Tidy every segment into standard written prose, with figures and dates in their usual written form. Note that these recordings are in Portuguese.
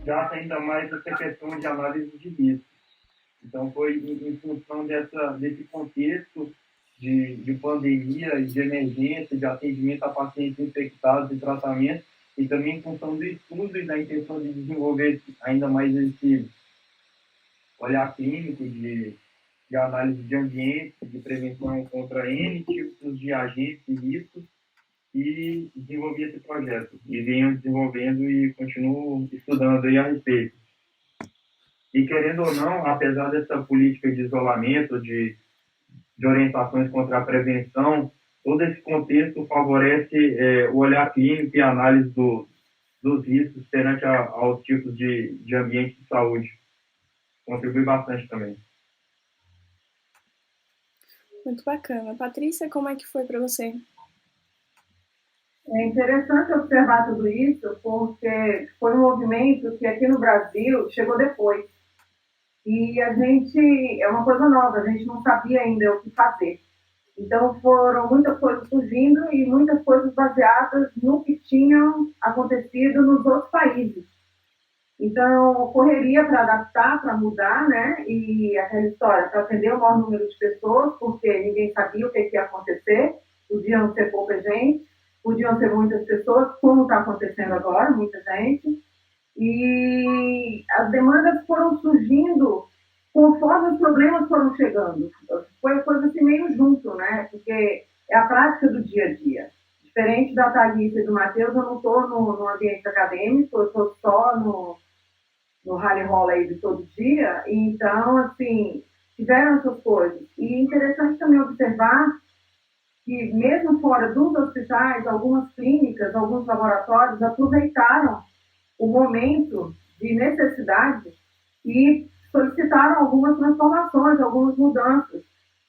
resgata ainda mais essa questão de análise de risco. Então, foi em função desse contexto de pandemia, de emergência, de atendimento a pacientes infectados e tratamento, e também em função do estudo e da intenção de desenvolver ainda mais esse olhar clínico de análise de ambiente, de prevenção contra N tipos de agentes e riscos, e desenvolvi esse projeto. E venho desenvolvendo e continuo estudando aí a respeito. E querendo ou não, apesar dessa política de isolamento, de orientações contra a prevenção, todo esse contexto favorece o olhar clínico e a análise dos riscos perante aos tipos de ambiente de saúde. Contribui bastante também. Muito bacana. Patrícia, como é que foi para você? É interessante observar tudo isso, porque foi um movimento que aqui no Brasil chegou depois. E a gente, é uma coisa nova, a gente não sabia ainda o que fazer. Então foram muitas coisas surgindo e muitas coisas baseadas no que tinham acontecido nos outros países. Então, correria para adaptar, para mudar, né? E aquela história, para atender o maior número de pessoas, porque ninguém sabia o que ia acontecer, podiam ser pouca gente, podiam ser muitas pessoas, como está acontecendo agora, muita gente. E as demandas foram surgindo conforme os problemas foram chegando. Foi a coisa assim meio junto, né? Porque é a prática do dia a dia. Diferente da Thalissa e do Matheus, eu não estou no ambiente acadêmico, eu estou só no rally roll aí de todo dia. Então, assim, tiveram essas coisas. E é interessante também observar que, mesmo fora dos hospitais, algumas clínicas, alguns laboratórios aproveitaram o momento de necessidade e solicitaram algumas transformações, algumas mudanças,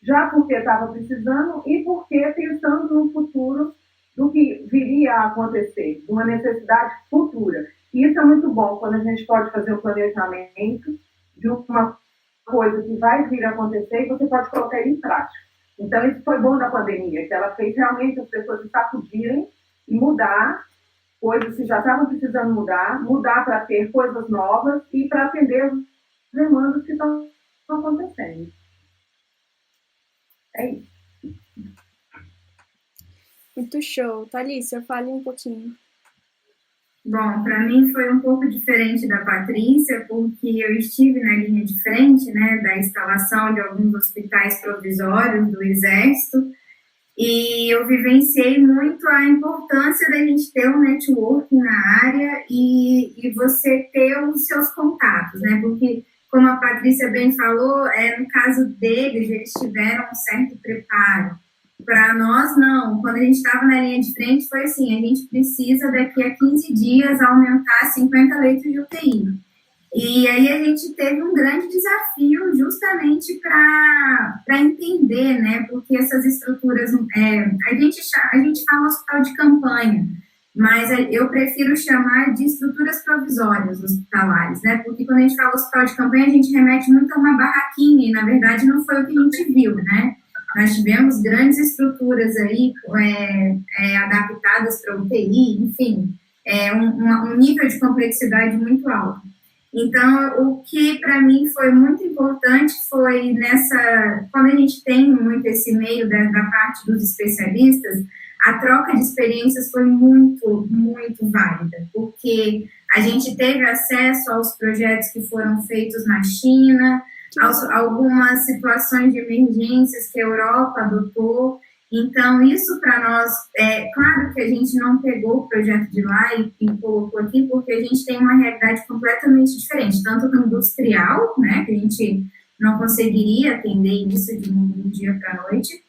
já porque estava precisando e porque pensando no futuro do que viria a acontecer, de uma necessidade futura. E isso é muito bom, quando a gente pode fazer um planejamento de uma coisa que vai vir a acontecer e você pode colocar ele em prática. Então, isso foi bom da pandemia, que ela fez realmente as pessoas se sacudirem e mudar coisas que já estavam precisando mudar para ter coisas novas e para atender as demandas que estão acontecendo. É isso. Muito show. Thalissa, fale um pouquinho. Bom, para mim foi um pouco diferente da Patrícia, porque eu estive na linha de frente, né, da instalação de alguns hospitais provisórios do Exército, e eu vivenciei muito a importância da gente ter um networking na área e você ter os seus contatos, né, porque, como a Patrícia bem falou, no caso deles, eles tiveram um certo preparo. Para nós, não. Quando a gente estava na linha de frente, foi assim, a gente precisa daqui a 15 dias aumentar 50 leitos de UTI. E aí a gente teve um grande desafio justamente para entender, né, porque essas estruturas, a gente fala hospital de campanha, mas eu prefiro chamar de estruturas provisórias hospitalares, né, porque quando a gente fala hospital de campanha, a gente remete muito a uma barraquinha, e na verdade não foi o que a gente viu, né. Nós tivemos grandes estruturas aí adaptadas para UTI, enfim, um nível de complexidade muito alto. Então, o que para mim foi muito importante foi quando a gente tem muito esse meio da parte dos especialistas, a troca de experiências foi muito, muito válida, porque a gente teve acesso aos projetos que foram feitos na China, algumas situações de emergências que a Europa adotou. Então, isso para nós, claro que a gente não pegou o projeto de lá e colocou aqui, porque a gente tem uma realidade completamente diferente, tanto no industrial, né, que a gente não conseguiria atender isso de um dia para a noite,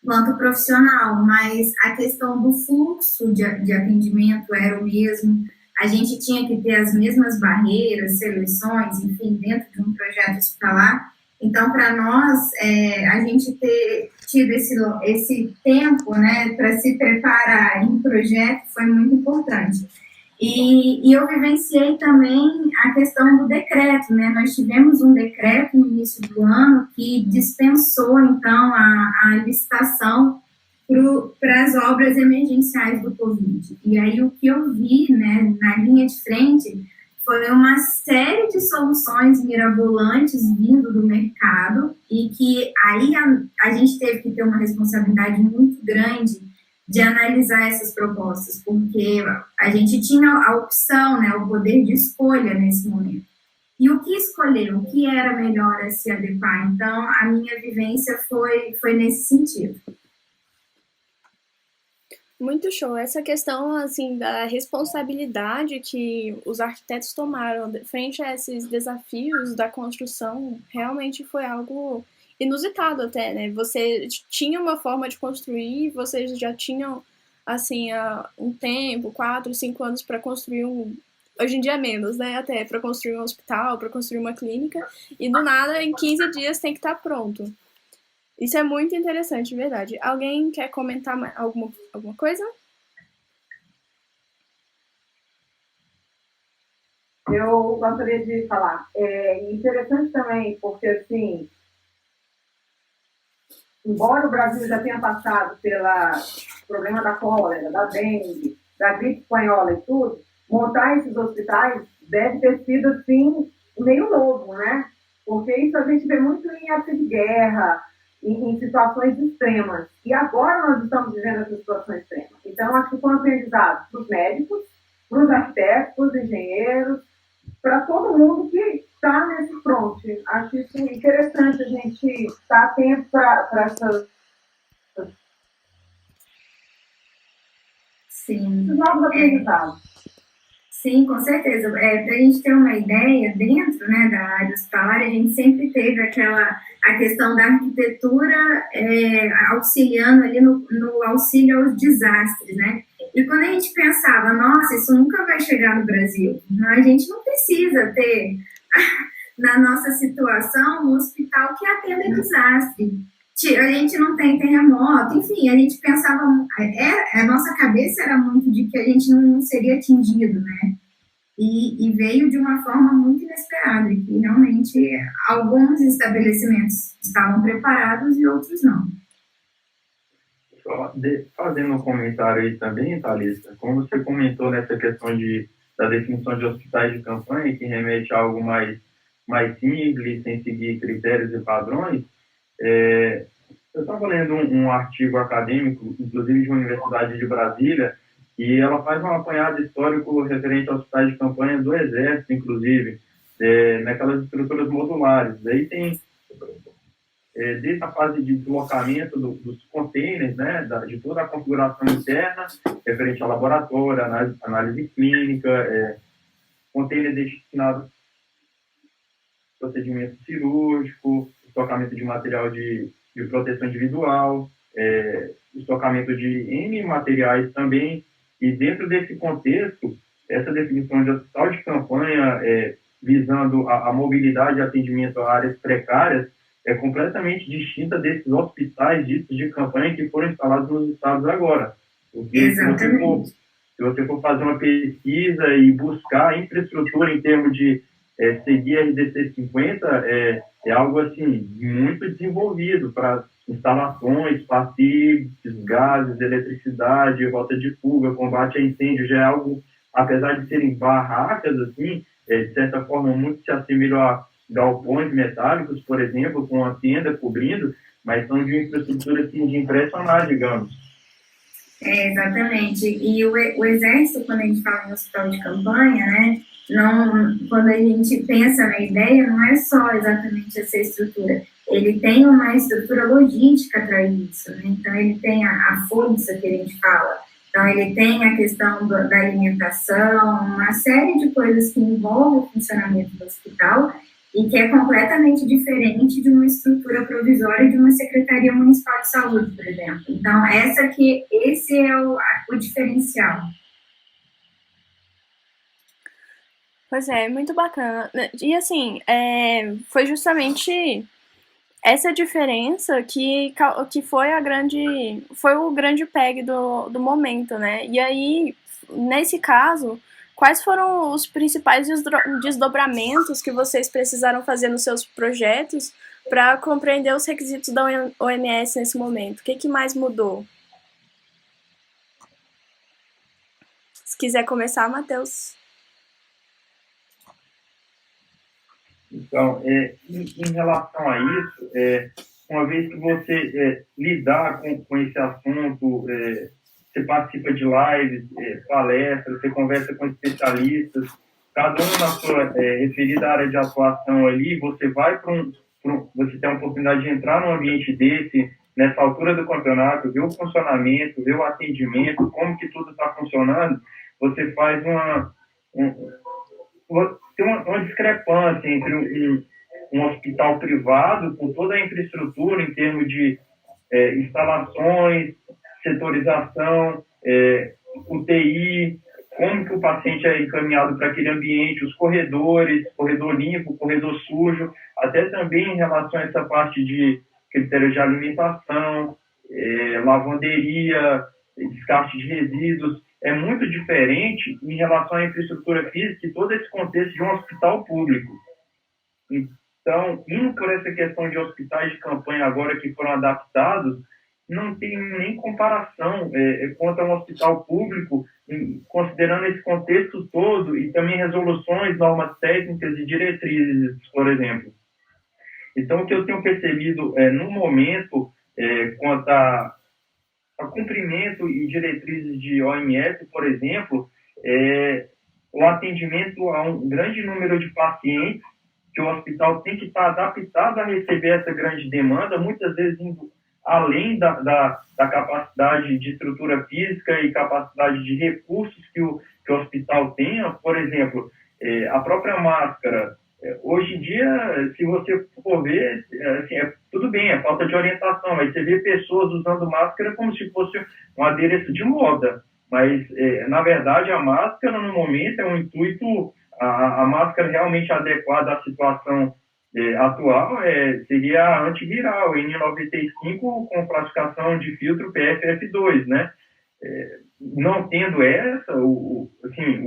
quanto profissional, mas a questão do fluxo de atendimento era o mesmo. A gente tinha que ter as mesmas barreiras, seleções, enfim, dentro de um projeto hospitalar. Então, para nós, a gente ter tido esse tempo, né, para se preparar em projeto foi muito importante. E eu vivenciei também a questão do decreto, né? Nós tivemos um decreto no início do ano que dispensou, então, a licitação para as obras emergenciais do Covid. E aí o que eu vi, né, na linha de frente foi uma série de soluções mirabolantes vindo do mercado e que aí a gente teve que ter uma responsabilidade muito grande de analisar essas propostas, porque a gente tinha a opção, né, o poder de escolha nesse momento. E o que escolher, o que era melhor a se adequar. Então, a minha vivência foi nesse sentido. Muito show. Essa questão, assim, da responsabilidade que os arquitetos tomaram frente a esses desafios da construção, realmente foi algo inusitado até, né? Você tinha uma forma de construir, vocês já tinham, assim, há um tempo, 4, 5 anos para construir hoje em dia menos, né? Até para construir um hospital, para construir uma clínica, e do nada, em 15 dias tem que estar pronto. Isso é muito interessante, de verdade. Alguém quer comentar alguma coisa? Eu gostaria de falar. É interessante também, porque, assim, embora o Brasil já tenha passado pelo problema da cólera, da dengue, da gripe espanhola e tudo, montar esses hospitais deve ter sido, assim, meio novo, né? Porque isso a gente vê muito em época de guerra, em situações extremas. E agora nós estamos vivendo essa situação extrema. Então, acho que foi um aprendizado para os médicos, para os arquitetos, para os engenheiros, para todo mundo que está nesse front. Acho isso interessante a gente estar atento para esses novos aprendizados. Sim, com certeza. Para a gente ter uma ideia, dentro, né, da área hospitalar, a gente sempre teve a questão da arquitetura auxiliando ali no auxílio aos desastres, né? E quando a gente pensava, nossa, isso nunca vai chegar no Brasil, a gente não precisa ter, na nossa situação, um hospital que atenda desastre. A gente não tem terremoto, enfim, a gente pensava, a nossa cabeça era muito de que a gente não seria atingido, né? E veio de uma forma muito inesperada, e que realmente alguns estabelecimentos estavam preparados e outros não. Só fazendo um comentário aí também, Thalissa, como você comentou nessa questão da definição de hospitais de campanha, que remete a algo mais simples, sem seguir critérios e padrões, eu estava lendo um artigo acadêmico, inclusive de uma universidade de Brasília, e ela faz um apanhado histórico referente aos hospitais de campanha do Exército, inclusive, naquelas estruturas modulares. Daí tem, desde a fase de deslocamento dos containers, né, de toda a configuração interna, referente ao laboratório, análise clínica, container destinado a procedimento cirúrgico, estocamento de material de proteção individual, estocamento de N materiais também, e dentro desse contexto, essa definição de hospital de campanha, visando a mobilidade e atendimento a áreas precárias, é completamente distinta desses hospitais ditos de campanha que foram instalados nos estados agora. Porque se você for fazer uma pesquisa e buscar infraestrutura em termos de seguir RDC 50, é algo assim muito desenvolvido para instalações, passivos, gases, eletricidade, rota de fuga, combate a incêndio, já é algo, apesar de serem barracas, assim, de certa forma, muito se assemelham a galpões metálicos, por exemplo, com a tenda cobrindo, mas são de infraestrutura assim, de impressionar, digamos. Exatamente. E o Exército, quando a gente fala em hospital de campanha, né, quando a gente pensa na ideia, não é só exatamente essa estrutura. Ele tem uma estrutura logística para isso, né? Então ele tem a força que a gente fala. Então ele tem a questão da alimentação, uma série de coisas que envolvem o funcionamento do hospital e que é completamente diferente de uma estrutura provisória de uma Secretaria Municipal de Saúde, por exemplo. Então esse é o diferencial. Pois é, muito bacana. E assim, foi justamente essa diferença que foi foi o grande PEG do momento, né? E aí, nesse caso, quais foram os principais desdobramentos que vocês precisaram fazer nos seus projetos para compreender os requisitos da OMS nesse momento? O que mais mudou? Se quiser começar, Matheus. Então, em relação a isso, uma vez que você lidar com esse assunto, você participa de lives, palestras, você conversa com especialistas, cada um na sua referida área de atuação ali, você vai você tem a oportunidade de entrar num ambiente desse, nessa altura do campeonato, ver o funcionamento, ver o atendimento, como que tudo está funcionando, você faz tem uma discrepância entre um hospital privado, com toda a infraestrutura em termos de instalações, setorização, UTI, como que o paciente é encaminhado para aquele ambiente, os corredores, corredor limpo, corredor sujo, até também em relação a essa parte de critérios de alimentação, lavanderia, descarte de resíduos, é muito diferente em relação à infraestrutura física e todo esse contexto de um hospital público. Então, indo por essa questão de hospitais de campanha agora que foram adaptados, não tem nem comparação quanto a um hospital público, considerando esse contexto todo e também resoluções, normas técnicas e diretrizes, por exemplo. Então, o que eu tenho percebido no momento, quanto a cumprimento e diretrizes de OMS, por exemplo, o atendimento a um grande número de pacientes, que o hospital tem que estar adaptado a receber essa grande demanda, muitas vezes indo além da capacidade de estrutura física e capacidade de recursos que o hospital tenha. Por exemplo, a própria máscara. Hoje em dia, se você for ver, assim, tudo bem, é falta de orientação, mas você vê pessoas usando máscara como se fosse um adereço de moda. Mas, na verdade, a máscara, no momento, é um intuito, a máscara realmente adequada à situação atual seria a antiviral, N95 com classificação de filtro PFF2, né? Não tendo essa, o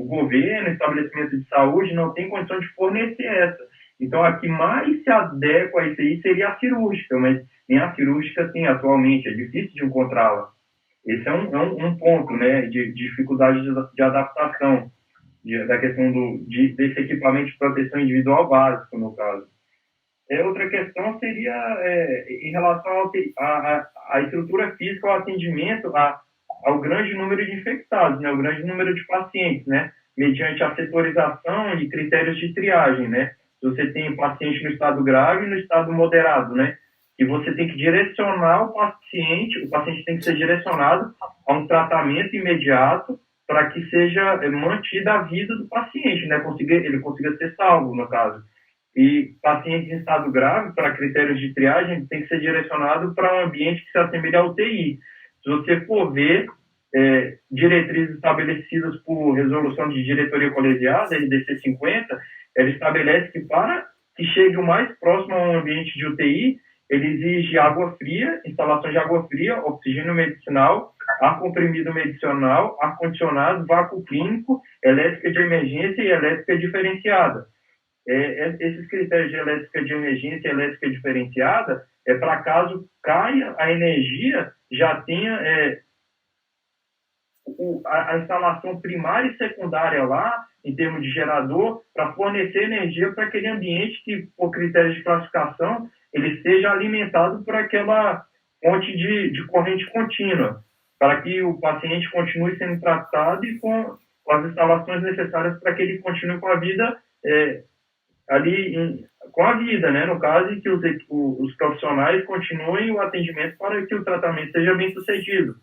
governo, o estabelecimento de saúde não tem condição de fornecer essa. Então, a que mais se adequa a isso aí seria a cirúrgica, mas nem a cirúrgica tem atualmente, é difícil de encontrá-la. Esse é um ponto, né, de dificuldade de adaptação, da questão desse equipamento de proteção individual básico, no caso. Outra questão seria em relação à estrutura física, ao atendimento ao grande número de infectados, né, ao grande número de pacientes, né, mediante a setorização e critérios de triagem, né. Se você tem paciente no estado grave e no estado moderado, né, e você tem que direcionar o paciente tem que ser direcionado a um tratamento imediato para que seja mantida a vida do paciente, né, ele consiga ser salvo, no caso. E pacientes em estado grave, para critérios de triagem, tem que ser direcionado para um ambiente que se assemelha à UTI. Se você for ver diretrizes estabelecidas por resolução de diretoria colegiada, RDC 50, ela estabelece que para que chegue o mais próximo a um ambiente de UTI, ele exige água fria, instalações de água fria, oxigênio medicinal, ar comprimido medicinal, ar-condicionado, vácuo clínico, elétrica de emergência e elétrica diferenciada. Esses critérios de elétrica de emergência e elétrica diferenciada para caso caia a energia, já tenha a instalação primária e secundária lá, em termos de gerador, para fornecer energia para aquele ambiente que, por critérios de classificação, ele seja alimentado por aquela fonte de corrente contínua, para que o paciente continue sendo tratado e com as instalações necessárias para que ele continue com a vida com a vida, né? No caso, que os profissionais continuem o atendimento para que o tratamento seja bem sucedido.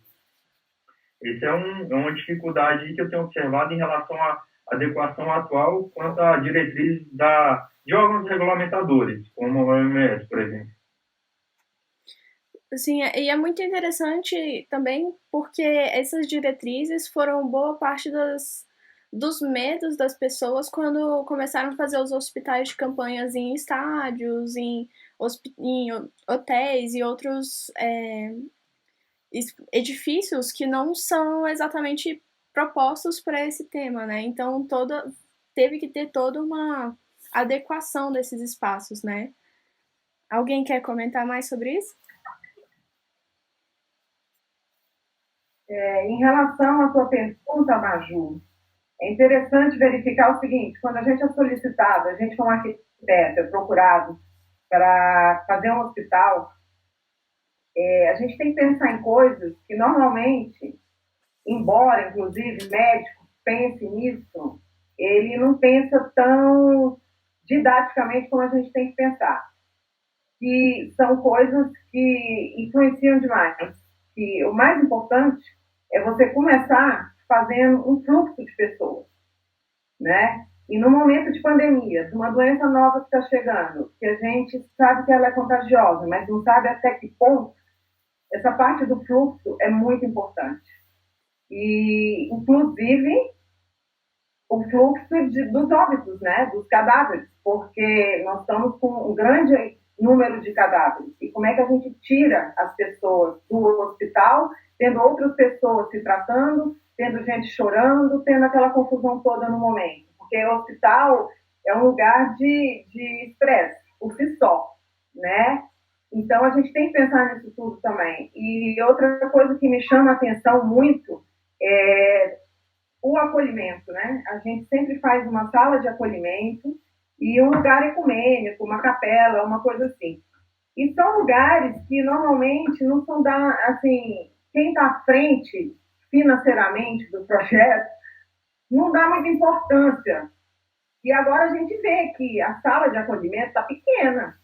Essa é uma dificuldade que eu tenho observado em relação à adequação atual quanto à diretriz de órgãos regulamentadores, como o OMS, por exemplo. Sim, e é muito interessante também porque essas diretrizes foram boa parte dos medos das pessoas quando começaram a fazer os hospitais de campanhas em estádios, em hotéis e outros edifícios que não são exatamente propostos para esse tema, né? Então teve que ter toda uma adequação desses espaços, né? Alguém quer comentar mais sobre isso? Em relação à sua pergunta, Maju, é interessante verificar o seguinte: quando a gente é solicitado, a gente como arquiteto é procurado para fazer um hospital, a gente tem que pensar em coisas que normalmente, embora, inclusive, médico pense nisso, ele não pensa tão didaticamente como a gente tem que pensar. Que são coisas que influenciam demais. Que o mais importante é você começar fazendo um fluxo de pessoas, né? E no momento de pandemia, de uma doença nova que está chegando, que a gente sabe que ela é contagiosa, mas não sabe até que ponto, essa parte do fluxo é muito importante. E, inclusive, o fluxo dos óbitos, né? Dos cadáveres, porque nós estamos com um grande número de cadáveres. E como é que a gente tira as pessoas do hospital, tendo outras pessoas se tratando, tendo gente chorando, tendo aquela confusão toda no momento? Porque o hospital é um lugar de estresse, por si só, né? Então, a gente tem que pensar nisso tudo também. E outra coisa que me chama a atenção muito é o acolhimento, né? A gente sempre faz uma sala de acolhimento e um lugar ecumênico, uma capela, uma coisa assim. E são lugares que normalmente não são assim, quem está à frente financeiramente do projeto não dá muita importância. E agora a gente vê que a sala de acolhimento está pequena,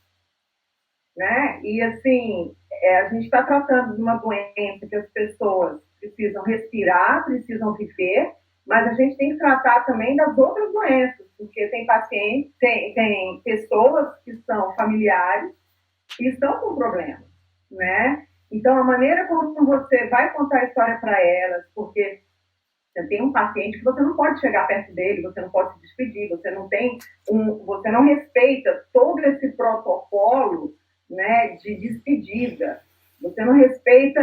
né? E assim, a gente está tratando de uma doença que as pessoas precisam respirar, precisam viver, mas a gente tem que tratar também das outras doenças, porque tem pacientes, tem pessoas que são familiares e estão com problemas, né? Então, a maneira como você vai contar a história para elas, porque você tem um paciente que você não pode chegar perto dele, você não pode se despedir, você não respeita todo esse protocolo, né, de despedida, você não respeita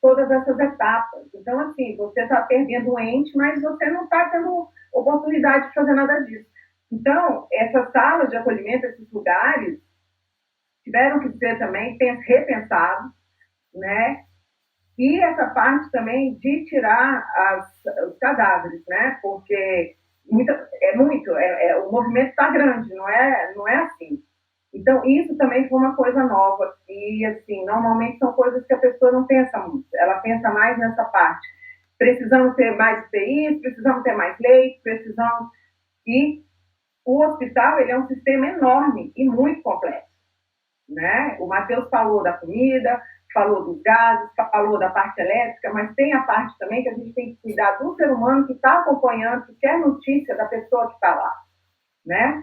todas essas etapas. Então, assim, você está perdendo o ente, mas você não está tendo oportunidade de fazer nada disso. Então, essas salas de acolhimento, esses lugares, tiveram que ser também repensados, né? E essa parte também de tirar os cadáveres, né? Porque o movimento está grande, não é assim. Então, isso também foi uma coisa nova. E, assim, normalmente são coisas que a pessoa não pensa muito. Ela pensa mais nessa parte. Precisamos ter mais UTIs, precisamos ter mais leitos, precisamos... E o hospital, ele é um sistema enorme e muito complexo, né? O Matheus falou da comida, falou dos gases, falou da parte elétrica, mas tem a parte também que a gente tem que cuidar do ser humano que está acompanhando, que quer notícia da pessoa que está lá, né?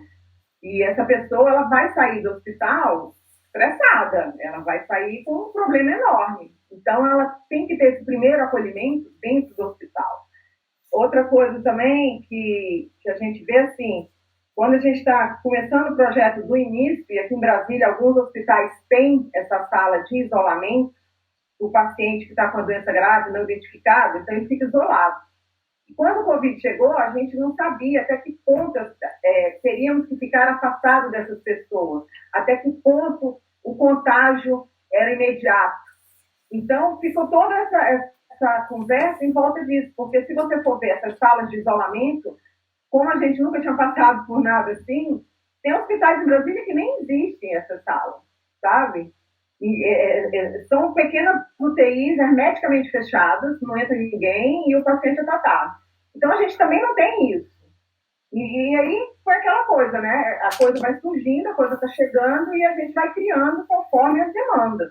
E essa pessoa, ela vai sair do hospital estressada, ela vai sair com um problema enorme. Então, ela tem que ter esse primeiro acolhimento dentro do hospital. Outra coisa também que a gente vê, assim, quando a gente está começando o projeto do início, e aqui em Brasília, alguns hospitais têm essa sala de isolamento, o paciente que está com a doença grave, não identificado, então ele fica isolado. Quando o Covid chegou, a gente não sabia até que ponto teríamos que ficar afastados dessas pessoas, até que ponto o contágio era imediato. Então, ficou toda essa conversa em volta disso, porque se você for ver essas salas de isolamento, como a gente nunca tinha passado por nada assim, tem hospitais em Brasília que nem existem essas salas, sabe? E, são pequenas UTIs hermeticamente fechadas, não entra ninguém e o paciente é tratado. Então, a gente também não tem isso. E aí foi aquela coisa, né? A coisa vai surgindo, a coisa está chegando e a gente vai criando conforme as demandas.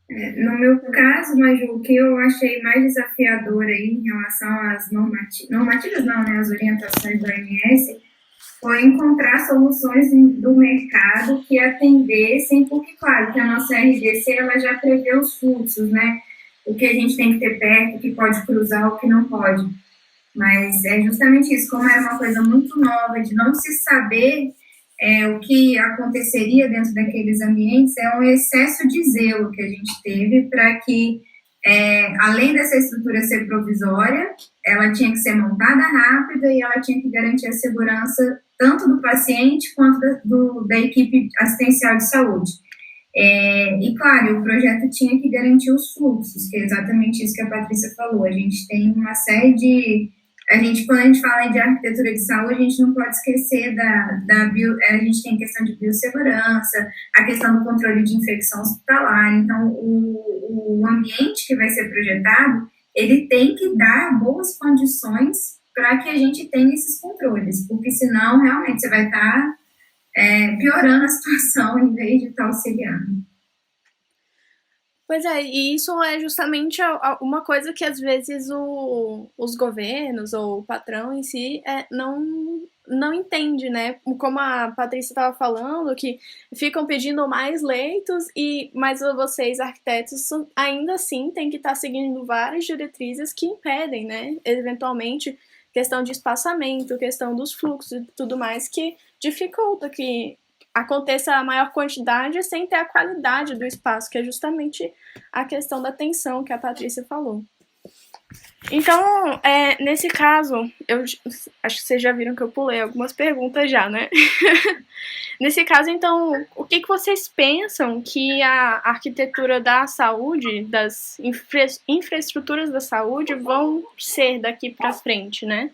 No meu caso, Maju, o que eu achei mais desafiador aí em relação às normativas não, né? As orientações da OMS, foi encontrar soluções do mercado que atendessem, porque, claro, que a nossa RDC, ela já prevê os fluxos, né? O que a gente tem que ter perto, o que pode cruzar, o que não pode. Mas é justamente isso, como era uma coisa muito nova, de não se saber o que aconteceria dentro daqueles ambientes, é um excesso de zelo que a gente teve para que, além dessa estrutura ser provisória, ela tinha que ser montada rápida e ela tinha que garantir a segurança tanto do paciente quanto da equipe assistencial de saúde. E, claro, o projeto tinha que garantir os fluxos, que é exatamente isso que a Patrícia falou. A gente tem uma série de quando a gente fala de arquitetura de saúde, a gente não pode esquecer a gente tem a questão de biossegurança, a questão do controle de infecção hospitalar. Então, o ambiente que vai ser projetado, ele tem que dar boas condições para que a gente tenha esses controles, porque senão, realmente, você vai estar piorando a situação em vez de estar auxiliando. Pois é, e isso é justamente uma coisa que às vezes os governos ou o patrão em si não entende, né? Como a Patrícia estava falando, que ficam pedindo mais leitos, mas vocês, arquitetos, ainda assim têm que estar seguindo várias diretrizes que impedem, né? Eventualmente, questão de espaçamento, questão dos fluxos e tudo mais, que dificulta que aconteça a maior quantidade sem ter a qualidade do espaço, que é justamente a questão da tensão que a Patrícia falou. Então, nesse caso, eu acho que vocês já viram que eu pulei algumas perguntas já, né? Nesse caso, então, o que vocês pensam que a arquitetura da saúde, das infraestruturas da saúde vão ser daqui para frente, né?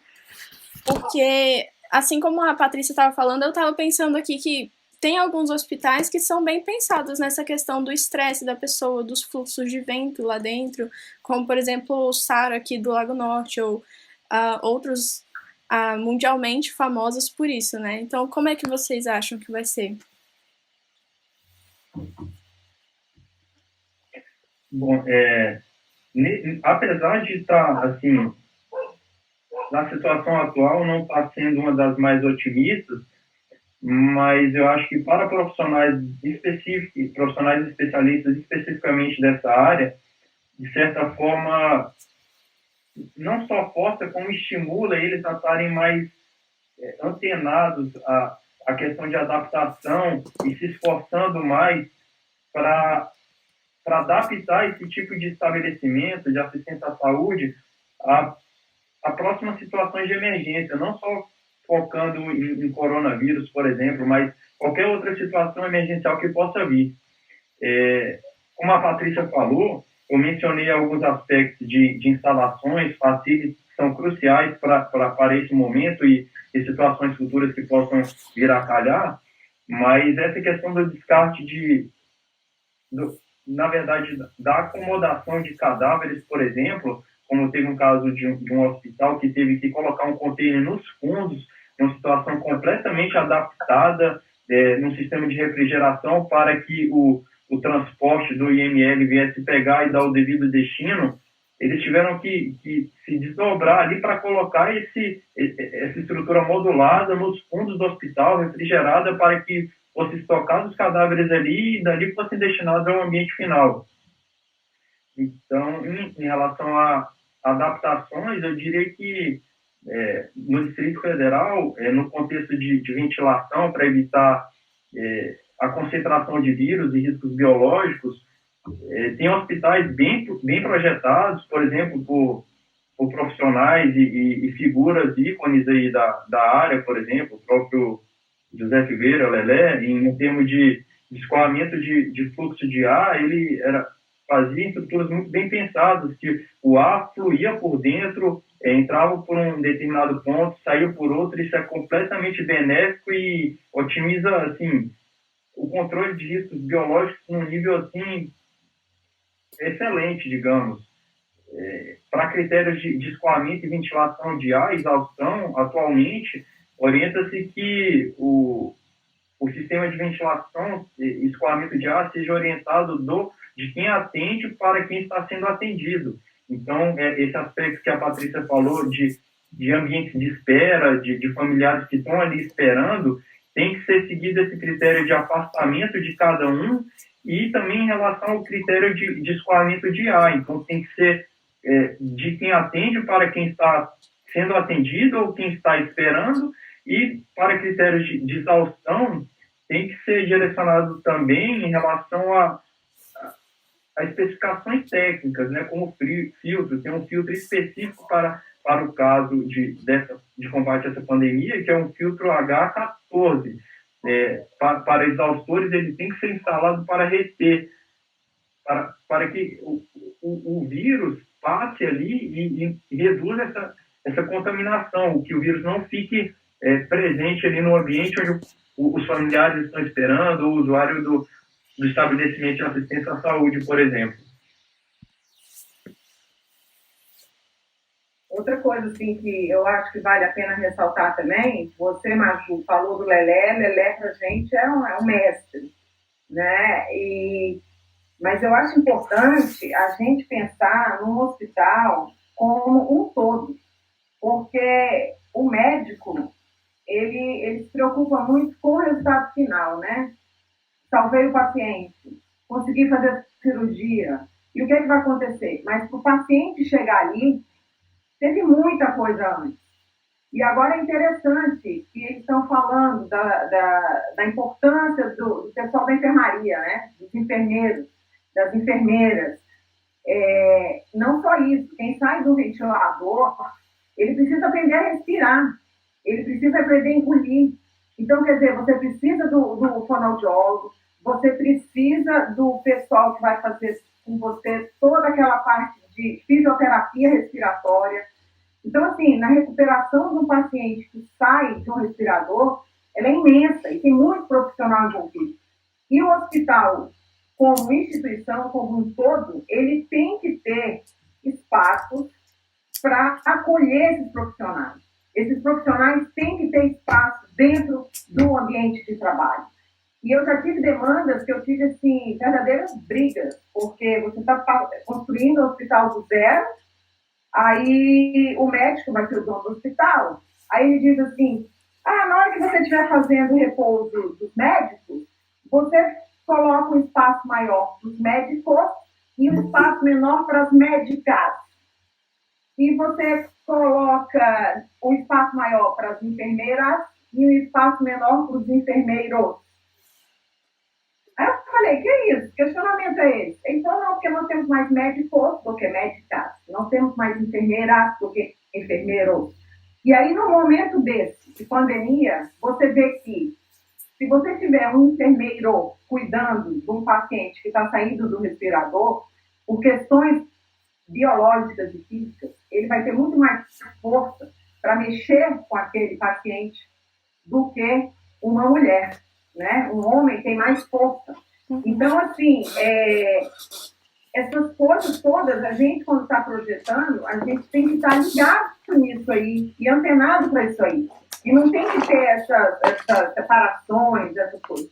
Porque, assim como a Patrícia estava falando, eu estava pensando aqui que tem alguns hospitais que são bem pensados nessa questão do estresse da pessoa, dos fluxos de vento lá dentro, como, por exemplo, o SAR aqui do Lago Norte, ou outros mundialmente famosos por isso, né? Então, como é que vocês acham que vai ser? Bom, apesar de estar, assim, na situação atual, não está sendo uma das mais otimistas, mas eu acho que para profissionais específicos, profissionais especialistas especificamente dessa área, de certa forma, não só força, como estimula eles a estarem mais antenados à questão de adaptação e se esforçando mais para adaptar esse tipo de estabelecimento de assistência à saúde a próximas situações de emergência, não só focando em coronavírus, por exemplo, mas qualquer outra situação emergencial que possa vir. Como a Patrícia falou, eu mencionei alguns aspectos de instalações, facilities, que são cruciais para esse momento e situações futuras que possam vir a calhar, mas essa questão do descarte na verdade, da acomodação de cadáveres, por exemplo, como teve um caso de um hospital que teve que colocar um container nos fundos, uma situação completamente adaptada, num sistema de refrigeração para que o transporte do IML viesse pegar e dar o devido destino. Eles tiveram que se desdobrar ali para colocar essa estrutura modulada nos fundos do hospital, refrigerada, para que fossem estocados os cadáveres ali e dali fossem destinados ao ambiente final. Então, em relação a adaptações, eu diria que no Distrito Federal, no contexto de ventilação, para evitar a concentração de vírus e riscos biológicos, tem hospitais bem projetados, por exemplo, por profissionais e figuras ícones aí da área, por exemplo, o próprio José Silveira, Lelé, em termos de escoamento de fluxo de ar, ele fazia estruturas muito bem pensadas, que o ar fluía por dentro, entrava por um determinado ponto, saía por outro. Isso é completamente benéfico e otimiza, assim, o controle de riscos biológicos num nível, assim, excelente, digamos. Para critérios de escoamento e ventilação de ar, exaustão, atualmente, orienta-se que o sistema de ventilação e escoamento de ar seja orientado de quem atende para quem está sendo atendido. Então, esse aspecto que a Patrícia falou de ambientes de espera, de familiares que estão ali esperando, tem que ser seguido esse critério de afastamento de cada um e também em relação ao critério de escoamento de ar. Então, tem que ser de quem atende para quem está sendo atendido ou quem está esperando, e para critérios de exaustão, tem que ser direcionado também em relação a especificações técnicas, né, como filtro. Tem um filtro específico para o caso de combate a essa pandemia, que é um filtro H14. Para exaustores, ele tem que ser instalado para reter, para que o vírus passe ali e reduza essa contaminação, que o vírus não fique presente ali no ambiente onde os familiares estão esperando, o usuário do estabelecimento de assistência à saúde, por exemplo. Outra coisa assim, que eu acho que vale a pena ressaltar também, você, Maju, falou do Lelé. Lelé, para a gente, é um mestre, né? Mas eu acho importante a gente pensar no hospital como um todo, porque o médico, ele se preocupa muito com o resultado final, né? Salvei o paciente, consegui fazer a cirurgia, e o que vai acontecer? Mas para o paciente chegar ali, teve muita coisa antes. E agora é interessante que eles estão falando da importância do pessoal da enfermaria, né? Dos enfermeiros, das enfermeiras. Não só isso, quem sai do ventilador, ele precisa aprender a respirar, ele precisa aprender a engolir. Então, quer dizer, você precisa do fonoaudiólogo, você precisa do pessoal que vai fazer com você toda aquela parte de fisioterapia respiratória. Então, assim, na recuperação de um paciente que sai de um respirador, ela é imensa e tem muito profissional envolvido. E o hospital, como instituição, como um todo, ele tem que ter espaços para acolher esses profissionais. Esses profissionais têm que ter espaço dentro do ambiente de trabalho. E eu já tive demandas que eu tive, assim, verdadeiras brigas, porque você está construindo um hospital do zero, aí o médico vai ser o dono do hospital, aí ele diz assim, na hora que você estiver fazendo o repouso dos médicos, você coloca um espaço maior para os médicos e um espaço menor para as médicas. E você coloca um espaço maior para as enfermeiras e um espaço menor para os enfermeiros. Aí eu falei, que é isso? Que questionamento é esse? Então, não, porque nós temos mais médicos do que médicas. Nós temos mais enfermeiras do que enfermeiros. E aí, no momento desse, de pandemia, você vê que se você tiver um enfermeiro cuidando de um paciente que está saindo do respirador, por questões biológicas e físicas, ele vai ter muito mais força para mexer com aquele paciente do que uma mulher, né? Um homem tem mais força. Então, assim, essas coisas todas, a gente, quando está projetando, a gente tem que estar ligado nisso aí e antenado para isso aí. E não tem que ter essas separações, essas coisas.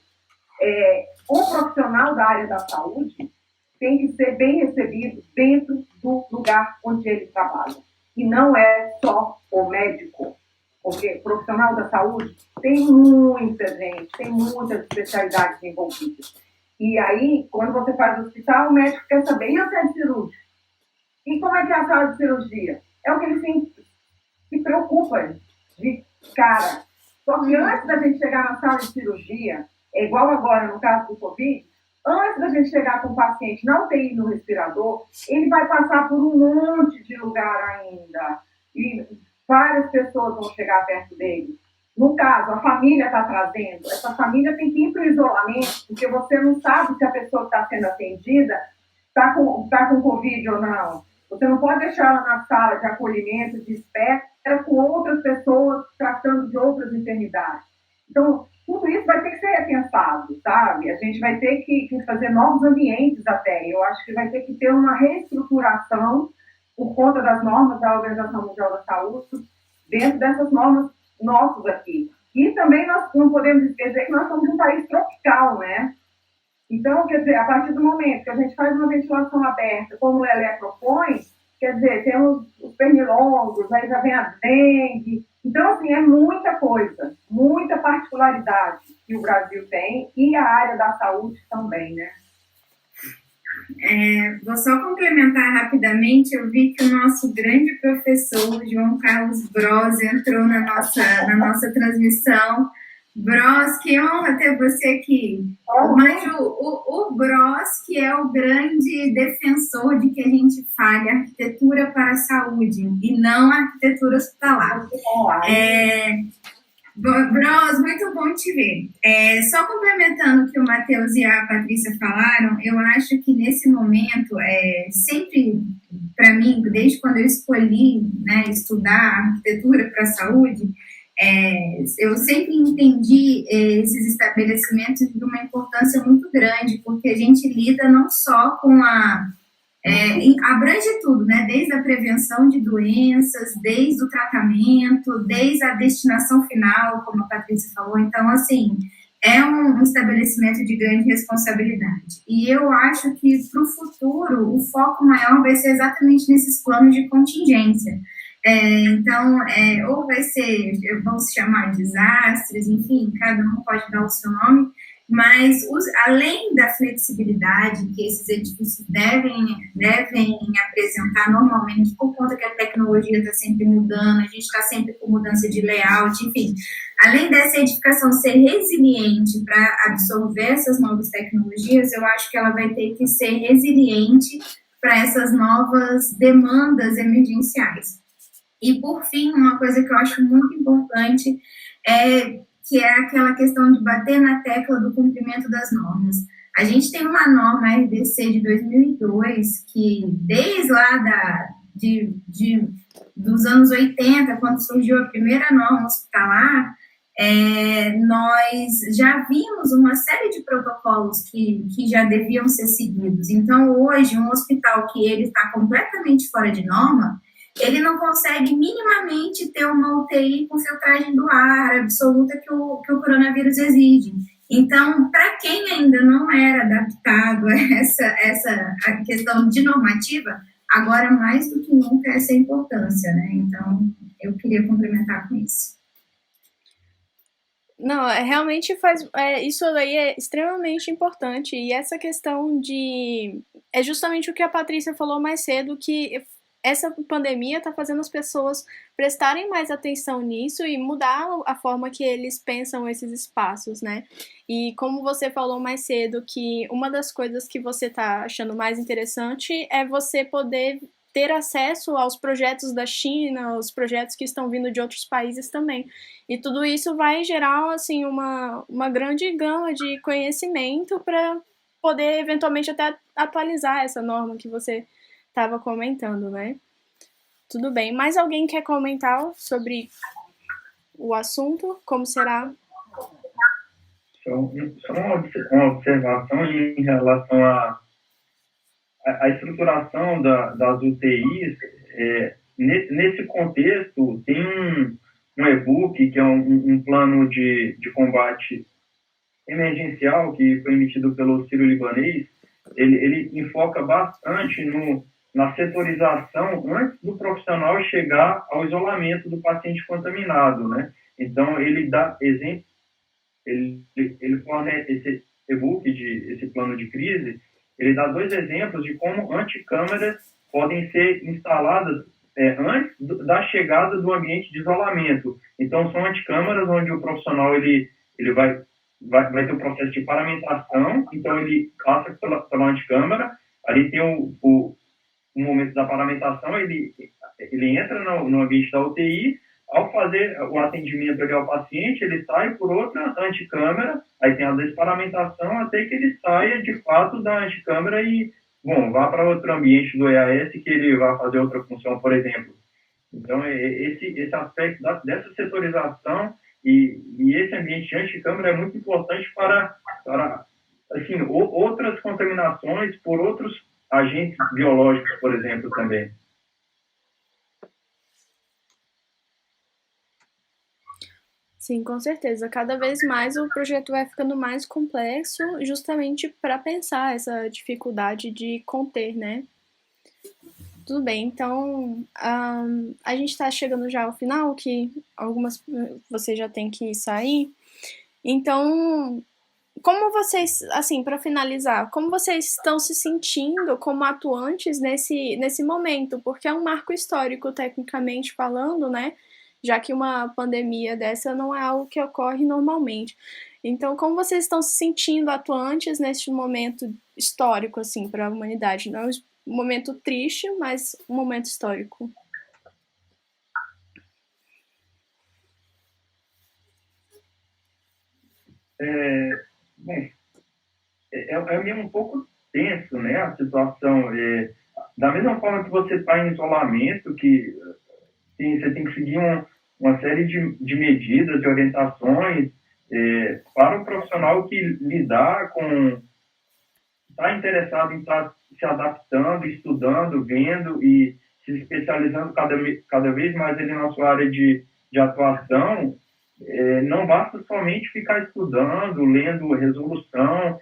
O profissional da área da saúde tem que ser bem recebido dentro do lugar onde ele trabalha. E não é só o médico, porque o profissional da saúde tem muita gente, tem muitas especialidades envolvidas. E aí, quando você faz o hospital, o médico quer saber, e a sala de cirurgia? E como é que é a sala de cirurgia? É o que ele se preocupa de cara. Só que antes da gente chegar na sala de cirurgia, é igual agora no caso do Covid, antes da gente chegar com o paciente na UTI no respirador, ele vai passar por um monte de lugar ainda. E várias pessoas vão chegar perto dele. No caso, a família está trazendo, essa família tem que ir para o isolamento, porque você não sabe se a pessoa que está sendo atendida está com Covid ou não. Você não pode deixar ela na sala de acolhimento, de espera, com outras pessoas tratando de outras enfermidades. Então, tudo isso vai ter que ser repensado, sabe? A gente vai ter que fazer novos ambientes até. Eu acho que vai ter que ter uma reestruturação por conta das normas da Organização Mundial da Saúde, dentro dessas normas nossas aqui. E também nós não podemos esquecer que nós somos um país tropical, né? Então, quer dizer, a partir do momento que a gente faz uma ventilação aberta, como o Lelé propõe, quer dizer, temos os pernilongos, aí já vem a dengue. Então, assim, é muita coisa, muita particularidade que o Brasil tem e a área da saúde também, né? Vou só complementar rapidamente. Eu vi que o nosso grande professor, João Carlos Bros, entrou na nossa transmissão. Bros, que honra ter você aqui. Mas o Bros, que é o grande defensor de que a gente fale arquitetura para a saúde e não arquitetura hospitalar. Bros, muito bom te ver. Só complementando o que o Matheus e a Patrícia falaram, eu acho que nesse momento, sempre, para mim, desde quando eu escolhi, né, estudar arquitetura para a saúde, eu sempre entendi esses estabelecimentos de uma importância muito grande, porque a gente lida não só com abrange tudo, né? Desde a prevenção de doenças, desde o tratamento, desde a destinação final, como a Patrícia falou. Então, assim, é um estabelecimento de grande responsabilidade. E eu acho que, para o futuro, o foco maior vai ser exatamente nesses planos de contingência. Então, ou vai ser, vão se chamar desastres, enfim, cada um pode dar o seu nome, mas além da flexibilidade que esses edifícios devem apresentar normalmente, por conta que a tecnologia está sempre mudando, a gente está sempre com mudança de layout, enfim, além dessa edificação ser resiliente para absorver essas novas tecnologias, eu acho que ela vai ter que ser resiliente para essas novas demandas emergenciais. E, por fim, uma coisa que eu acho muito importante que é aquela questão de bater na tecla do cumprimento das normas. A gente tem uma norma RDC de 2002 que, desde lá dos anos 80, quando surgiu a primeira norma hospitalar, nós já vimos uma série de protocolos que já deviam ser seguidos. Então, hoje, um hospital que ele está completamente fora de norma, ele não consegue minimamente ter uma UTI com filtragem do ar absoluta que o coronavírus exige. Então, para quem ainda não era adaptado a essa questão de normativa, agora mais do que nunca essa importância, né? Então, eu queria complementar com isso. Não, realmente isso aí é extremamente importante, e essa questão é justamente o que a Patrícia falou mais cedo, que essa pandemia está fazendo as pessoas prestarem mais atenção nisso e mudar a forma que eles pensam esses espaços, né? E como você falou mais cedo, que uma das coisas que você está achando mais interessante é você poder ter acesso aos projetos da China, aos projetos que estão vindo de outros países também. E tudo isso vai gerar, assim, uma grande gama de conhecimento para poder, eventualmente, até atualizar essa norma que você estava comentando, né? Tudo bem. Mais alguém quer comentar sobre o assunto? Como será? Só uma observação em relação à estruturação das UTIs. Nesse contexto, tem um e-book, que é um plano de combate emergencial, que foi emitido pelo Sírio-Libanês. Ele enfoca bastante na setorização antes do profissional chegar ao isolamento do paciente contaminado, né? Então, ele dá exemplo, ele fornece esse e-book, esse plano de crise, ele dá 2 exemplos de como anticâmeras podem ser instaladas antes da chegada do ambiente de isolamento. Então, são anticâmeras onde o profissional ele vai ter um processo de paramentação, então ele passa pela anticâmara, ali tem o momento da paramentação, ele entra no ambiente da UTI, ao fazer o atendimento ali ao paciente, ele sai por outra anticâmara, aí tem a desparamentação até que ele saia de fato da anticâmara e, vá para outro ambiente do EAS que ele vai fazer outra função, por exemplo. Então, esse aspecto dessa setorização e esse ambiente de anticâmara é muito importante para assim, outras contaminações por outros agentes biológicos, por exemplo, também. Sim, com certeza. Cada vez mais o projeto vai ficando mais complexo, justamente para pensar essa dificuldade de conter, né? Tudo bem, então a gente está chegando já ao final, que você já tem que sair. Então, como vocês, assim, para finalizar, como vocês estão se sentindo como atuantes nesse momento? Porque é um marco histórico, tecnicamente falando, né? Já que uma pandemia dessa não é algo que ocorre normalmente. Então, como vocês estão se sentindo atuantes neste momento histórico, assim, para a humanidade? Não é um momento triste, mas um momento histórico. Bem, é mesmo um pouco tenso, né, a situação. Da mesma forma que você está em isolamento, que você tem que seguir uma série de medidas, de orientações, para o profissional que lidar com, está interessado em estar se adaptando, estudando, vendo e se especializando cada vez mais ali na sua área de atuação. Não basta somente ficar estudando, lendo resolução,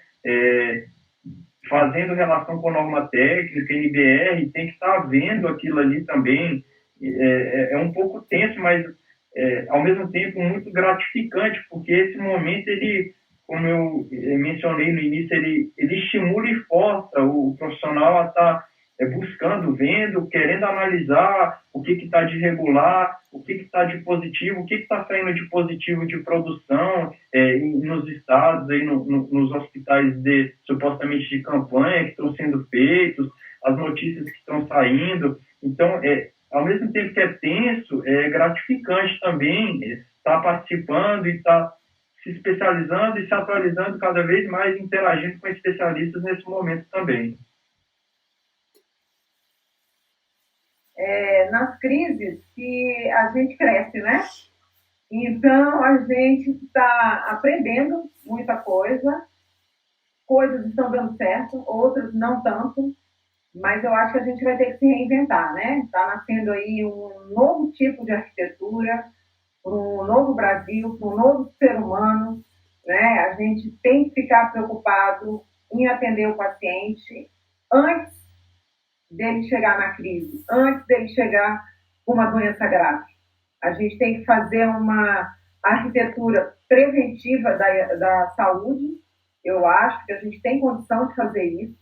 fazendo relação com norma técnica, NBR, tem que estar vendo aquilo ali também. É um pouco tenso, mas ao mesmo tempo muito gratificante, porque esse momento, ele, como eu mencionei no início, ele estimula e força o profissional a estar buscando, vendo, querendo analisar o que está de regular, o que está de positivo, o que está saindo de positivo de produção nos estados, aí nos hospitais supostamente de campanha que estão sendo feitos, as notícias que estão saindo. Então, ao mesmo tempo que é tenso, é gratificante também estar participando e estar se especializando e se atualizando cada vez mais, interagindo com especialistas nesse momento também. Nas crises que a gente cresce, né? Então, a gente está aprendendo muita coisa, coisas estão dando certo, outras não tanto, mas eu acho que a gente vai ter que se reinventar, né? Está nascendo aí um novo tipo de arquitetura, um novo Brasil, um novo ser humano, né? A gente tem que ficar preocupado em atender o paciente antes dele chegar na crise, antes dele chegar com uma doença grave. A gente tem que fazer uma arquitetura preventiva da saúde. Eu acho que a gente tem condição de fazer isso.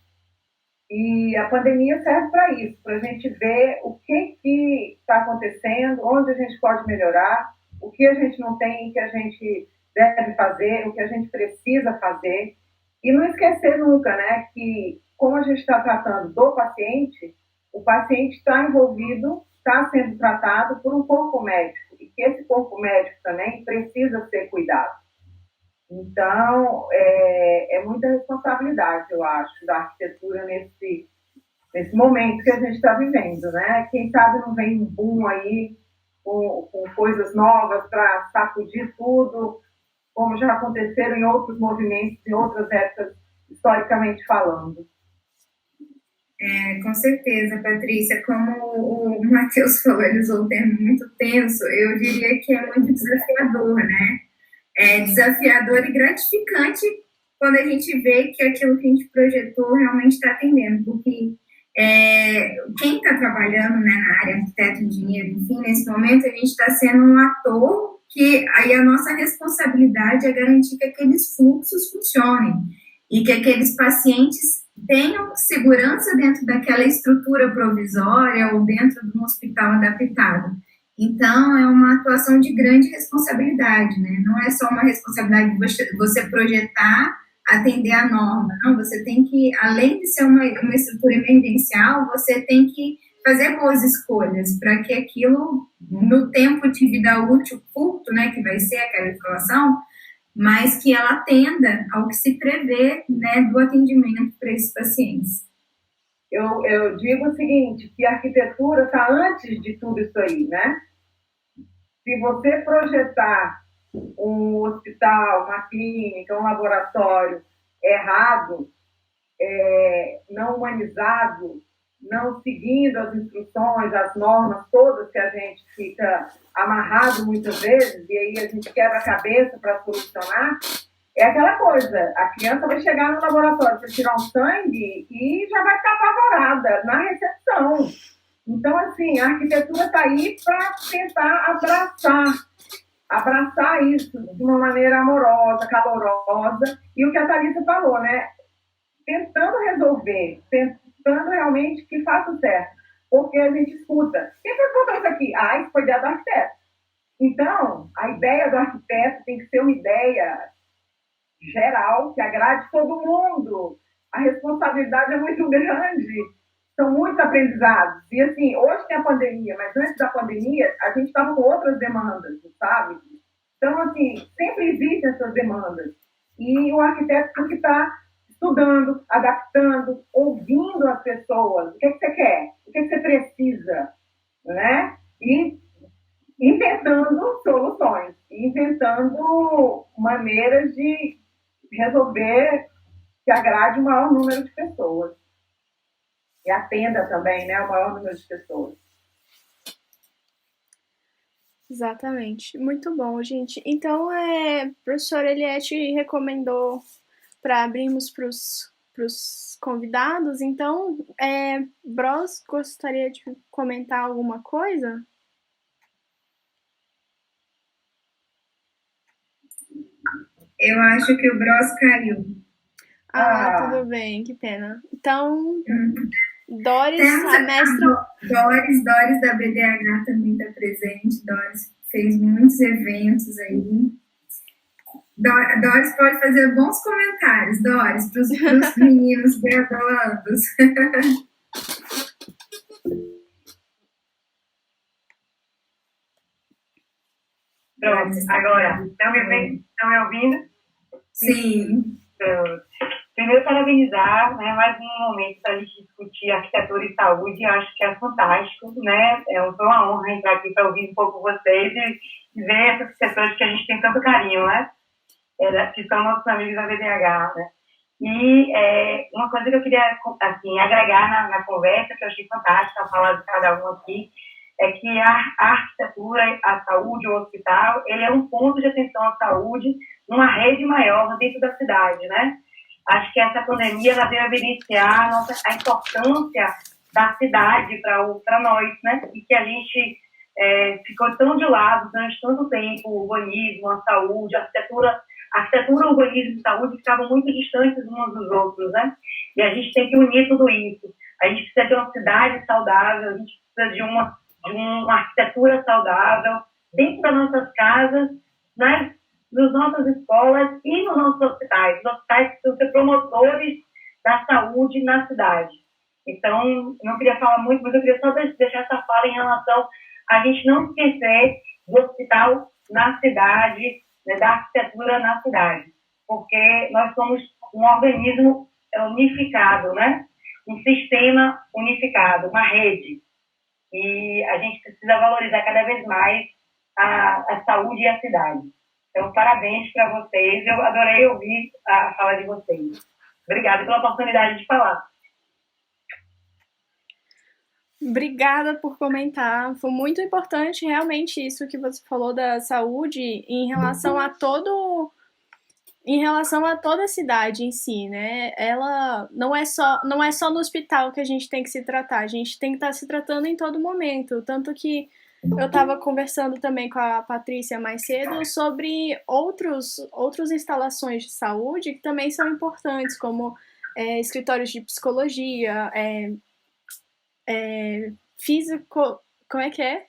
E a pandemia serve para isso, para a gente ver o que está acontecendo, onde a gente pode melhorar, o que a gente não tem, que a gente deve fazer, o que a gente precisa fazer. E não esquecer nunca, né, que como a gente está tratando do paciente, o paciente está envolvido, está sendo tratado por um corpo médico, e que esse corpo médico também precisa ser cuidado. Então, é muita responsabilidade, eu acho, da arquitetura nesse momento que a gente está vivendo, né? Quem sabe não vem um boom aí com coisas novas para sacudir tudo, como já aconteceram em outros movimentos, em outras épocas, historicamente falando. Com certeza, Patrícia. Como o Matheus falou, ele usou um termo muito tenso, eu diria que é muito desafiador, né? É desafiador e gratificante quando a gente vê que aquilo que a gente projetou realmente está atendendo, porque quem está trabalhando, né, na área, arquiteto, engenheiro, enfim, nesse momento a gente está sendo um ator que aí a nossa responsabilidade é garantir que aqueles fluxos funcionem e que aqueles pacientes tenham segurança dentro daquela estrutura provisória ou dentro de um hospital adaptado. Então, é uma atuação de grande responsabilidade, né? Não é só uma responsabilidade de você projetar, atender a norma, não, você tem que, além de ser uma estrutura emergencial, você tem que fazer boas escolhas para que aquilo, no tempo de vida útil curto, né, que vai ser aquela instalação, mas que ela atenda ao que se prevê, né, do atendimento para esses pacientes. Eu digo o seguinte, que a arquitetura está antes de tudo isso aí, né? Se você projetar um hospital, uma clínica, um laboratório errado, não humanizado, não seguindo as instruções, as normas todas que a gente fica amarrado muitas vezes, e aí a gente quebra a cabeça para solucionar, é aquela coisa, a criança vai chegar no laboratório para tirar um sangue e já vai ficar apavorada na recepção. Então, assim, a arquitetura está aí para tentar abraçar isso de uma maneira amorosa, calorosa, e o que a Thalissa falou, né? Tentando resolver, tentando realmente que faça certo. Porque a gente escuta, quem foi que botou isso aqui? Isso foi ideia do arquiteto. Então, a ideia do arquiteto tem que ser uma ideia geral, que agrade todo mundo. A responsabilidade é muito grande. São muitos aprendizados. E, assim, hoje tem a pandemia, mas antes da pandemia, a gente estava com outras demandas, sabe? Então, assim, sempre existem essas demandas. E o arquiteto tem que estar estudando, adaptando, ouvindo as pessoas. O que você quer? O que você precisa? Né? E inventando soluções, inventando maneiras de resolver que agrade o maior número de pessoas. E atenda também, né, o maior número de pessoas. Exatamente. Muito bom, gente. Então, a professora Eliette recomendou para abrirmos para os convidados. Então, Bros, gostaria de comentar alguma coisa? Eu acho que o Bros caiu. Tudo bem, que pena. Então, Doris, Temos a mestra... Doris da BDH também está presente. Doris fez muitos eventos aí. Doris pode fazer bons comentários, Doris, para os meninos graduandos. Pronto, agora, estão me ouvindo? Sim. Pronto. Primeiro, parabenizar, né, mais um momento para a gente discutir arquitetura e saúde, eu acho que é fantástico, né, foi uma honra entrar aqui para ouvir um pouco vocês e ver essas pessoas que a gente tem tanto carinho, né, que são nossos amigos da VDH, né. E uma coisa que eu queria, assim, agregar na conversa, que eu achei fantástica, falar de cada um aqui, é que a arquitetura, a saúde, o hospital, ele é um ponto de atenção à saúde numa rede maior dentro da cidade, né? Acho que essa pandemia ela veio evidenciar a importância da cidade para nós, né? E que a gente ficou tão de lado durante tanto tempo, o urbanismo, a saúde, a arquitetura, o urbanismo e a saúde ficavam muito distantes uns dos outros, né? E a gente tem que unir tudo isso. A gente precisa de uma cidade saudável, a gente precisa de uma arquitetura saudável dentro das nossas casas, nas nossas escolas e nos nossos hospitais. Os hospitais precisam ser promotores da saúde na cidade. Então, não queria falar muito, mas eu queria só deixar essa fala em relação a gente não esquecer do hospital na cidade, né, da arquitetura na cidade, porque nós somos um organismo unificado, né? Um sistema unificado, uma rede. E a gente precisa valorizar cada vez mais a saúde e a cidade. Então, parabéns para vocês. Eu adorei ouvir a fala de vocês. Obrigada pela oportunidade de falar. Obrigada por comentar. Foi muito importante realmente isso que você falou da saúde em relação a toda a cidade em si, né? Ela não é só no hospital que a gente tem que se tratar, a gente tem que estar se tratando em todo momento, tanto que eu estava conversando também com a Patrícia mais cedo sobre outras instalações de saúde que também são importantes, como escritórios de psicologia, físico... Como é que é?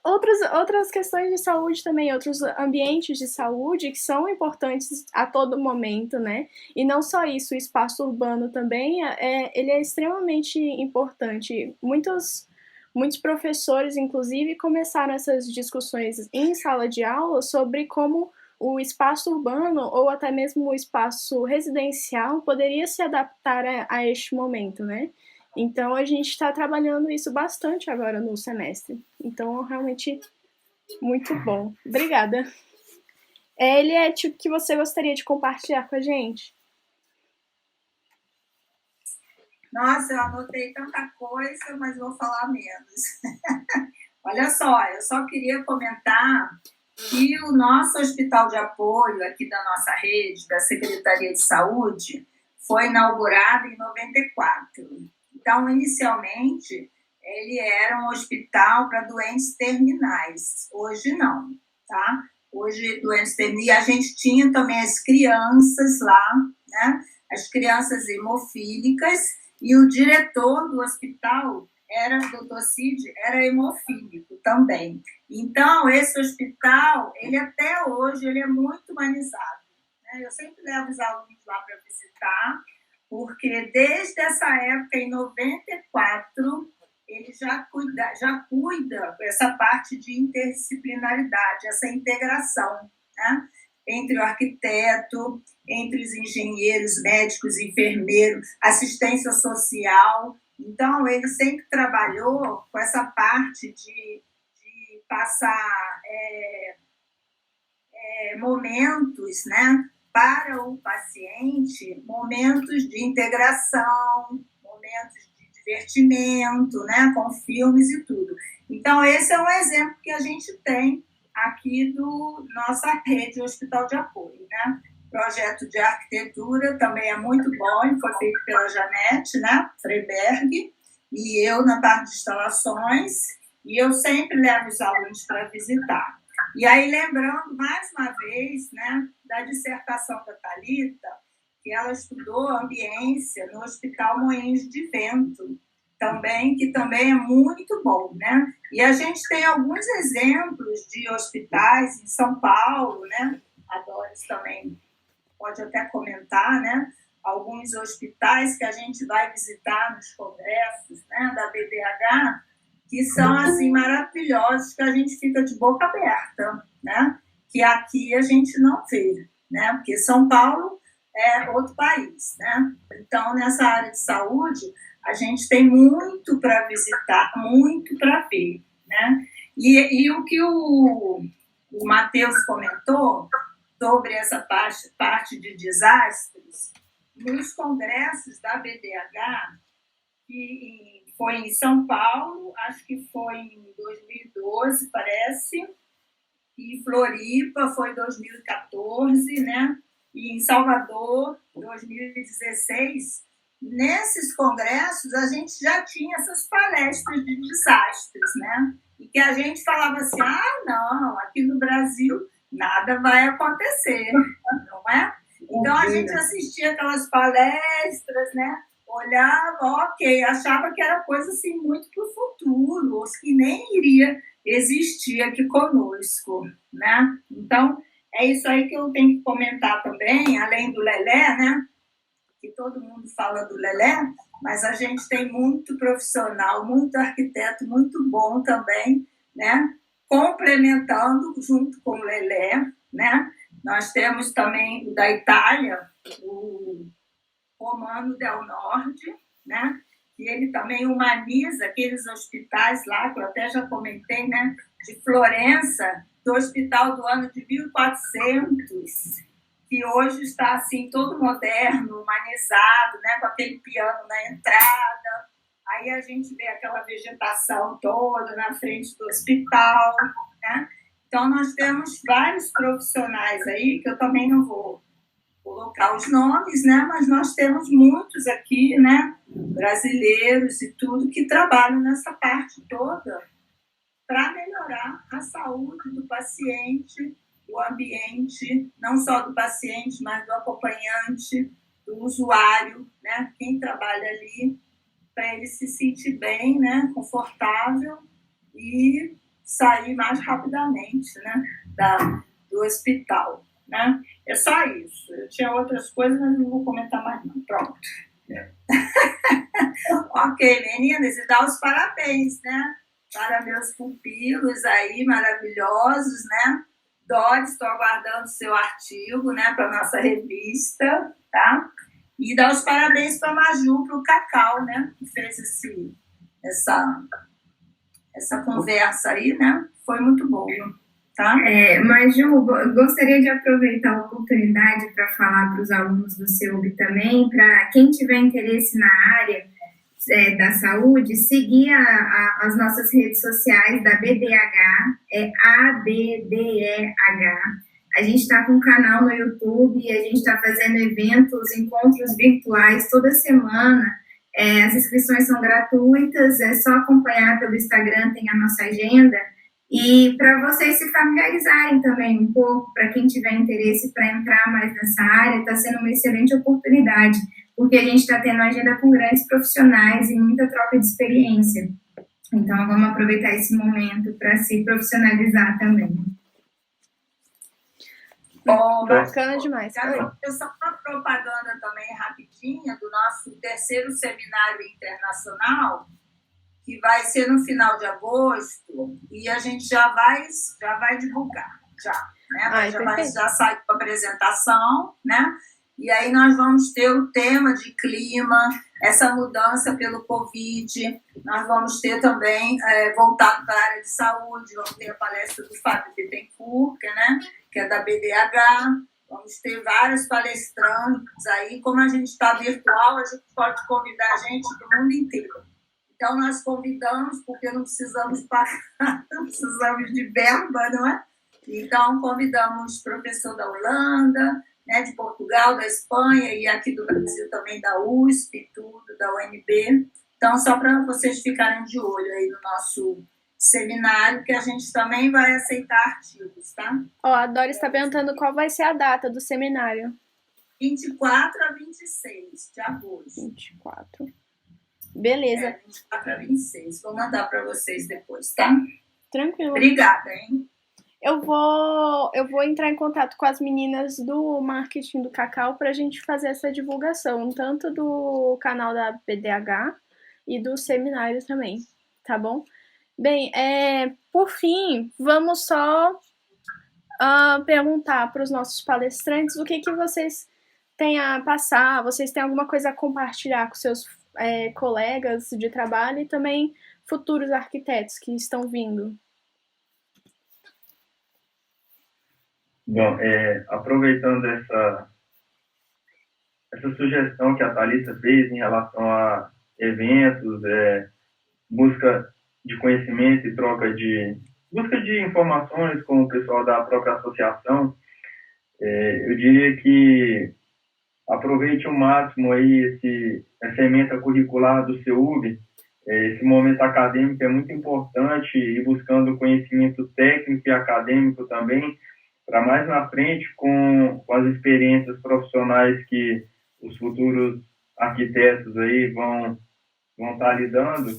Outras questões de saúde também, outros ambientes de saúde que são importantes a todo momento, né? E não só isso, o espaço urbano também, ele é extremamente importante. Muitos professores, inclusive, começaram essas discussões em sala de aula sobre como o espaço urbano ou até mesmo o espaço residencial poderia se adaptar a este momento, né? Então, a gente está trabalhando isso bastante agora no semestre. Então, realmente, muito bom. Obrigada. Eliette, o que você gostaria de compartilhar com a gente? Nossa, eu anotei tanta coisa, mas vou falar menos. Olha só, eu só queria comentar que o nosso hospital de apoio aqui da nossa rede, da Secretaria de Saúde, foi inaugurado em 94. Então, inicialmente, ele era um hospital para doentes terminais. Hoje não, tá? Hoje, doentes terminais. E a gente tinha também as crianças lá, né? As crianças hemofílicas, e o diretor do hospital o Dr. Cid, era hemofílico também. Então, esse hospital, ele até hoje, ele é muito humanizado, né? Eu sempre levo os alunos lá para visitar, porque desde essa época, em 94, ele já cuida essa parte de interdisciplinaridade, essa integração, né? entre o arquiteto, entre os engenheiros, médicos, enfermeiros, assistência social. Então, ele sempre trabalhou com essa parte de passar momentos, né, para o paciente, momentos de integração, momentos de divertimento, né, com filmes e tudo. Então, esse é um exemplo que a gente tem aqui do nossa rede de hospital de apoio, né? Projeto de arquitetura também é muito bom, e foi feito pela Janete, né, Freiberg, e eu na parte de instalações, e eu sempre levo os alunos para visitar. E aí, lembrando mais uma vez, né, da dissertação da Thalita, que ela estudou ambiência no Hospital Moinhos de Vento, também, que também é muito bom, né? E a gente tem alguns exemplos de hospitais em São Paulo, né? A Doris também pode até comentar, né? Alguns hospitais que a gente vai visitar nos congressos, né, da BDH, que são, assim, maravilhosos, que a gente fica de boca aberta, né? Que aqui a gente não vê, né? Porque São Paulo é outro país, né? Então, nessa área de saúde, a gente tem muito para visitar, muito para ver, né? E o que o Matheus comentou sobre essa parte de desastres, nos congressos da BDH, que foi em São Paulo, acho que foi em 2012, parece, e Floripa foi em 2014, né? E em Salvador, 2016, nesses congressos a gente já tinha essas palestras de desastres, né? E que a gente falava assim, não, aqui no Brasil nada vai acontecer, não é? Então a gente assistia aquelas palestras, né? Olhava, ok, achava que era coisa assim muito para o futuro, ou que nem iria existir aqui conosco, né? Então, é isso aí que eu tenho que comentar também, além do Lelé, né? Que todo mundo fala do Lelé, mas a gente tem muito profissional, muito arquiteto, muito bom também, né? Complementando junto com o Lelé, né? Nós temos também o da Itália, o Romano Del Nord, né? E ele também humaniza aqueles hospitais lá, que eu até já comentei, né? De Florença, do hospital do ano de 1400, que hoje está assim todo moderno, humanizado, né? Com aquele piano na entrada. Aí a gente vê aquela vegetação toda na frente do hospital, né? Então nós temos vários profissionais aí, que eu também não vou colocar os nomes, né? Mas nós temos muitos aqui, né? Brasileiros e tudo, que trabalham nessa parte toda para melhorar a saúde do paciente, o ambiente, não só do paciente, mas do acompanhante, do usuário, né? Quem trabalha ali, para ele se sentir bem, né? Confortável e sair mais rapidamente, né? Do hospital, né? É só isso. Eu tinha outras coisas, mas não vou comentar mais não. Pronto. Ok, meninas, e dar os parabéns, né? Para meus pupilos aí, maravilhosos, né? Doris, estou aguardando o seu artigo, né? Para a nossa revista, tá? E dar os parabéns para a Maju, para o Cacau, né? Que fez essa conversa aí, né? Foi muito boa. Tá? Maju, gostaria de aproveitar a oportunidade para falar para os alunos do CEUB também, para quem tiver interesse na área da saúde, seguir as nossas redes sociais da BDH, ABDEH. A gente está com um canal no YouTube, a gente está fazendo eventos, encontros virtuais toda semana. As inscrições são gratuitas, é só acompanhar pelo Instagram, tem a nossa agenda. E para vocês se familiarizarem também um pouco, para quem tiver interesse para entrar mais nessa área, está sendo uma excelente oportunidade, porque a gente está tendo agenda com grandes profissionais e muita troca de experiência. Então, vamos aproveitar esse momento para se profissionalizar também. Bom, bacana demais. Eu só uma propaganda também rapidinha do nosso 3º seminário internacional, que vai ser no final de agosto, e a gente já vai divulgar. já, né? Ai, perfeito. Já saiu para apresentação, né? E aí nós vamos ter o tema de clima, essa mudança pelo Covid. Nós vamos ter também, voltado para a área de saúde, vamos ter a palestra do Fábio Bittencourt, que é da BDH. Vamos ter vários palestrantes aí. Como a gente está virtual, a gente pode convidar gente do mundo inteiro. Então, nós convidamos, porque não precisamos pagar, não precisamos de verba, não é? Então, convidamos professor da Holanda, né, de Portugal, da Espanha e aqui do Brasil também, da USP, tudo, da UNB. Então, só para vocês ficarem de olho aí no nosso seminário, que a gente também vai aceitar artigos, tá? Ó, a Dora está perguntando qual vai ser a data do seminário. 24 a 26 de agosto. 24. Beleza. 24 a 26. Vou mandar para vocês depois, tá? Tranquilo. Obrigada, hein? Eu vou entrar em contato com as meninas do marketing do Cacau para a gente fazer essa divulgação, tanto do canal da PDH e do seminário também, tá bom? Bem, por fim, vamos só perguntar para os nossos palestrantes o que vocês têm a passar, vocês têm alguma coisa a compartilhar com seus colegas de trabalho e também futuros arquitetos que estão vindo. Bom, aproveitando essa sugestão que a Thalissa fez em relação a eventos, busca de conhecimento e busca de informações com o pessoal da própria associação, eu diria que aproveite ao máximo aí essa ementa curricular do CEUB. Esse momento acadêmico é muito importante, e buscando conhecimento técnico e acadêmico também, para mais na frente, com as experiências profissionais que os futuros arquitetos aí vão estar lidando,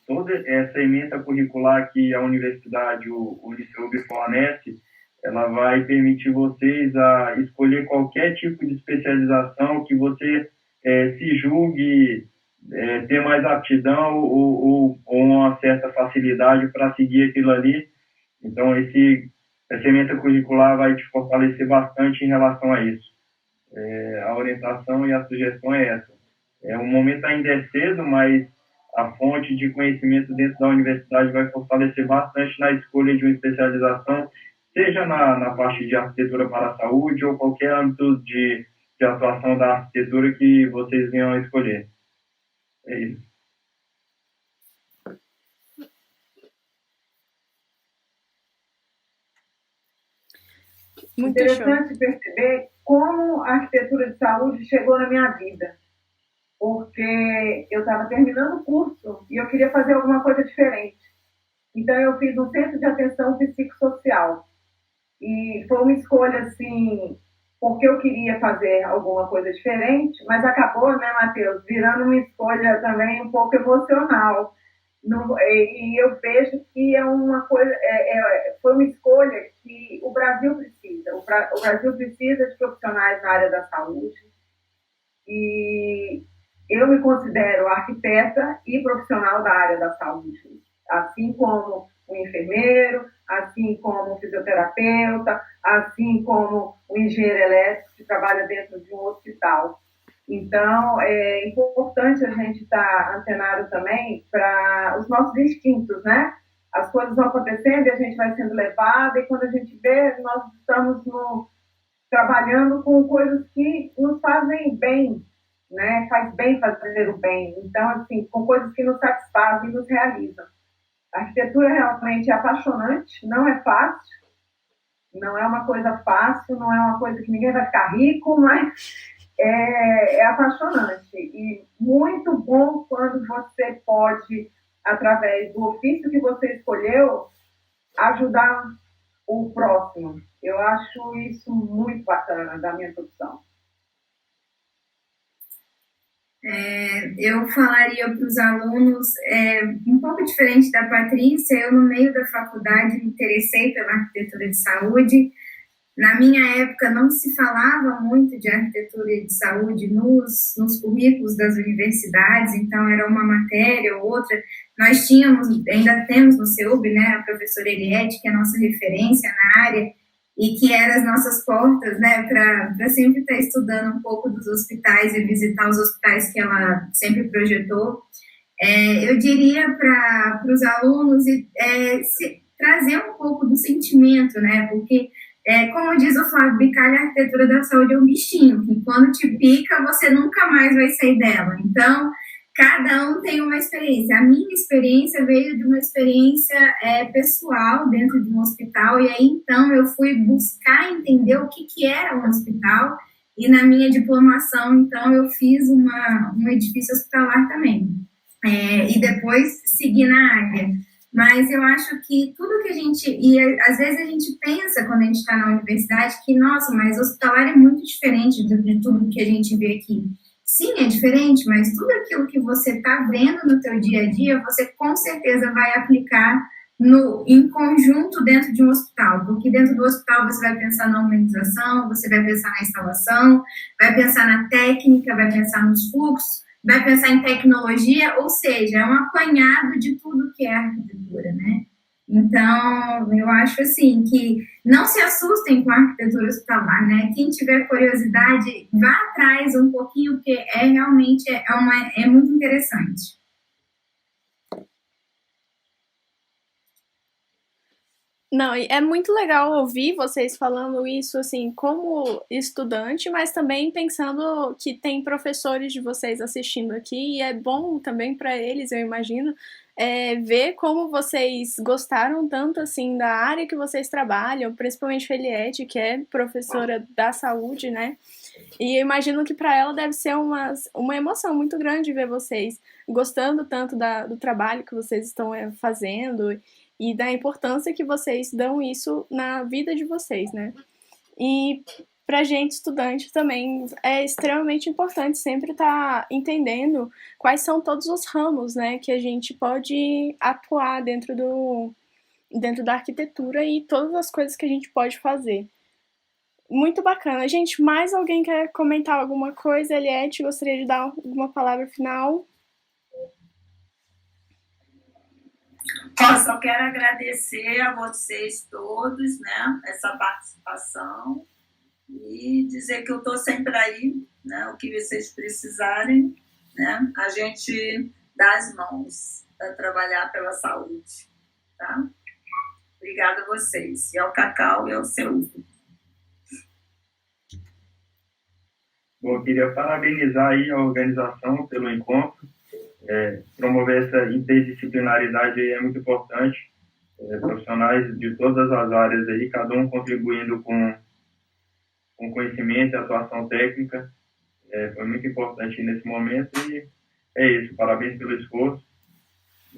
toda essa ementa curricular que a universidade, o ICEUB fornece, ela vai permitir vocês a escolher qualquer tipo de especialização que você se julgue ter mais aptidão ou uma certa facilidade para seguir aquilo ali. Então, essa ementa curricular vai te fortalecer bastante em relação a isso. A orientação e a sugestão é essa. O momento ainda é cedo, mas a fonte de conhecimento dentro da universidade vai fortalecer bastante na escolha de uma especialização, seja na parte de arquitetura para a saúde ou qualquer âmbito de atuação da arquitetura que vocês venham a escolher. É isso. Muito interessante show. Perceber como a arquitetura de saúde chegou na minha vida. Porque eu estava terminando o curso e eu queria fazer alguma coisa diferente. Então, eu fiz um centro de atenção psicossocial. E foi uma escolha, assim, porque eu queria fazer alguma coisa diferente, mas acabou, né, Matheus, virando uma escolha também um pouco emocional. E eu vejo que é uma coisa, foi uma escolha que o Brasil precisa. O Brasil precisa de profissionais na área da saúde. E eu me considero arquiteta e profissional da área da saúde, assim como o enfermeiro, assim como o fisioterapeuta, assim como o engenheiro elétrico que trabalha dentro de um hospital. Então, é importante a gente estar antenado também para os nossos instintos, né? As coisas vão acontecendo e a gente vai sendo levada, e quando a gente vê, nós estamos trabalhando com coisas que nos fazem bem, né? Faz bem fazer o bem. Então, assim, com coisas que nos satisfazem e nos realizam. A arquitetura realmente é apaixonante, não é fácil, não é uma coisa fácil, não é uma coisa que ninguém vai ficar rico, mas é apaixonante. E muito bom quando você pode, através do ofício que você escolheu, ajudar o próximo. Eu acho isso muito bacana da minha profissão. Eu falaria para os alunos, um pouco diferente da Patrícia, eu no meio da faculdade me interessei pela arquitetura de saúde, Na minha época, não se falava muito de arquitetura e de saúde nos currículos das universidades, então era uma matéria ou outra. Nós tínhamos, ainda temos no CEUB, né, a professora Eliette, que é a nossa referência na área, e que era as nossas portas, né, para sempre estar estudando um pouco dos hospitais e visitar os hospitais que ela sempre projetou. Eu diria para os alunos trazer um pouco do sentimento, né, porque como diz o Flávio Bicalho, a arquitetura da saúde é um bichinho, que quando te pica, você nunca mais vai sair dela. Então, cada um tem uma experiência. A minha experiência veio de uma experiência pessoal dentro de um hospital, e aí, então, eu fui buscar entender o que era um hospital, e na minha diplomação, então, eu fiz um edifício hospitalar também. E depois segui na área. Mas eu acho que tudo que a gente... E às vezes a gente pensa, quando a gente está na universidade, que, nossa, mas hospitalar é muito diferente de tudo que a gente vê aqui. Sim, é diferente, mas tudo aquilo que você está vendo no teu dia a dia, você com certeza vai aplicar em conjunto dentro de um hospital. Porque dentro do hospital você vai pensar na humanização, você vai pensar na instalação, vai pensar na técnica, vai pensar nos fluxos, vai pensar em tecnologia, ou seja, é um apanhado de tudo que é arquitetura, né? Então, eu acho assim que não se assustem com a arquitetura hospitalar, né? Quem tiver curiosidade, vá atrás um pouquinho, porque realmente muito interessante. Não, e é muito legal ouvir vocês falando isso, assim, como estudante, mas também pensando que tem professores de vocês assistindo aqui, e é bom também para eles, eu imagino, ver como vocês gostaram tanto, assim, da área que vocês trabalham, principalmente a Eliette, que é professora da saúde, né? E eu imagino que para ela deve ser uma emoção muito grande ver vocês gostando tanto do trabalho que vocês estão fazendo e da importância que vocês dão isso na vida de vocês, né? E pra gente, estudante, também é extremamente importante sempre estar entendendo quais são todos os ramos, né, que a gente pode atuar dentro da arquitetura e todas as coisas que a gente pode fazer. Muito bacana. Gente, mais alguém quer comentar alguma coisa? Eliette, gostaria de dar alguma palavra final? Só quero agradecer a vocês todos, né, essa participação e dizer que eu estou sempre aí, né, o que vocês precisarem, né, a gente dá as mãos para trabalhar pela saúde, tá? Obrigada a vocês, e ao Cacau e ao CEUB. Bom, eu queria parabenizar aí a organização pelo encontro. Promover essa interdisciplinaridade aí é muito importante. Profissionais de todas as áreas aí, cada um contribuindo com conhecimento e atuação técnica. Foi muito importante nesse momento e é isso. Parabéns pelo esforço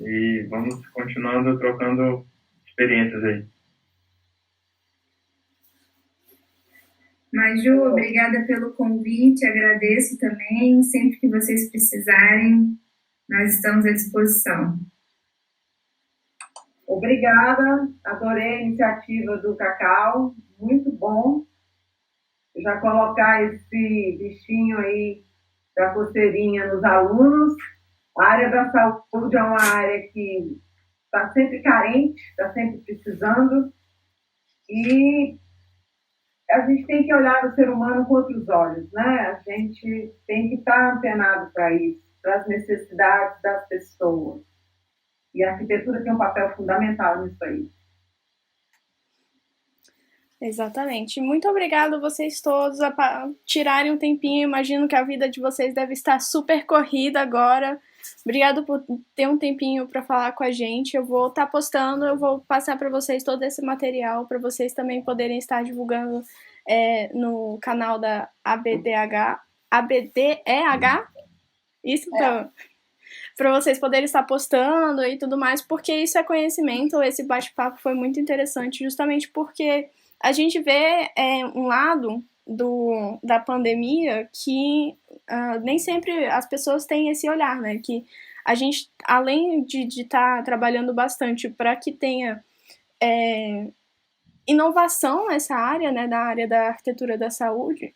e vamos continuando trocando experiências aí. Maju, obrigada pelo convite, agradeço também. Sempre que vocês precisarem, nós estamos à disposição. Obrigada, adorei a iniciativa do Cacau, muito bom. Já colocar esse bichinho aí da coceirinha nos alunos. A área da saúde é uma área que está sempre carente, está sempre precisando. E a gente tem que olhar o ser humano com outros olhos, né? A gente tem que estar antenado para isso, para as necessidades das pessoas. E a arquitetura tem um papel fundamental nisso aí. Exatamente. Muito obrigada a vocês todos a tirarem um tempinho. Imagino que a vida de vocês deve estar super corrida agora. Obrigado por ter um tempinho para falar com a gente. Eu vou estar postando, eu vou passar para vocês todo esse material para vocês também poderem estar divulgando no canal da ABDEH. ABDEH? Isso, então. Para vocês poderem estar postando e tudo mais, porque isso é conhecimento. Esse bate-papo foi muito interessante, justamente porque a gente vê um lado da pandemia que nem sempre as pessoas têm esse olhar, né? Que a gente, além de estar trabalhando bastante para que tenha inovação nessa área, né, da área da arquitetura da saúde,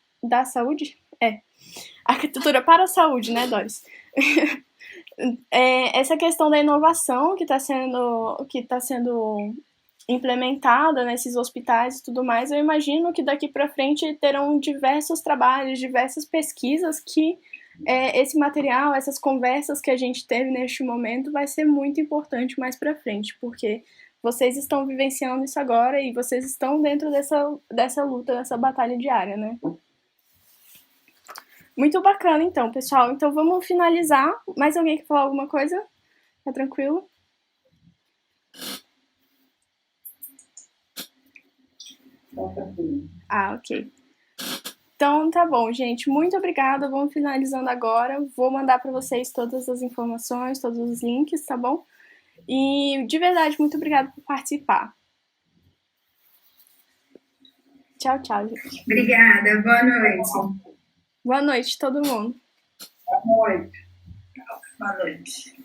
arquitetura para a saúde, né, Doris? Essa questão da inovação que está sendo implementada nesses hospitais e tudo mais, eu imagino que daqui para frente terão diversos trabalhos, diversas pesquisas que esse material, essas conversas que a gente teve neste momento vai ser muito importante mais para frente, porque vocês estão vivenciando isso agora e vocês estão dentro dessa luta, dessa batalha diária, né? Muito bacana, então, pessoal. Então, vamos finalizar. Mais alguém quer falar alguma coisa? Tá tranquilo? Ok. Então, tá bom, gente. Muito obrigada. Vamos finalizando agora. Vou mandar para vocês todas as informações, todos os links, tá bom? E, de verdade, muito obrigada por participar. Tchau, tchau, gente. Obrigada, boa noite. Boa noite, todo mundo. Boa noite. Boa noite.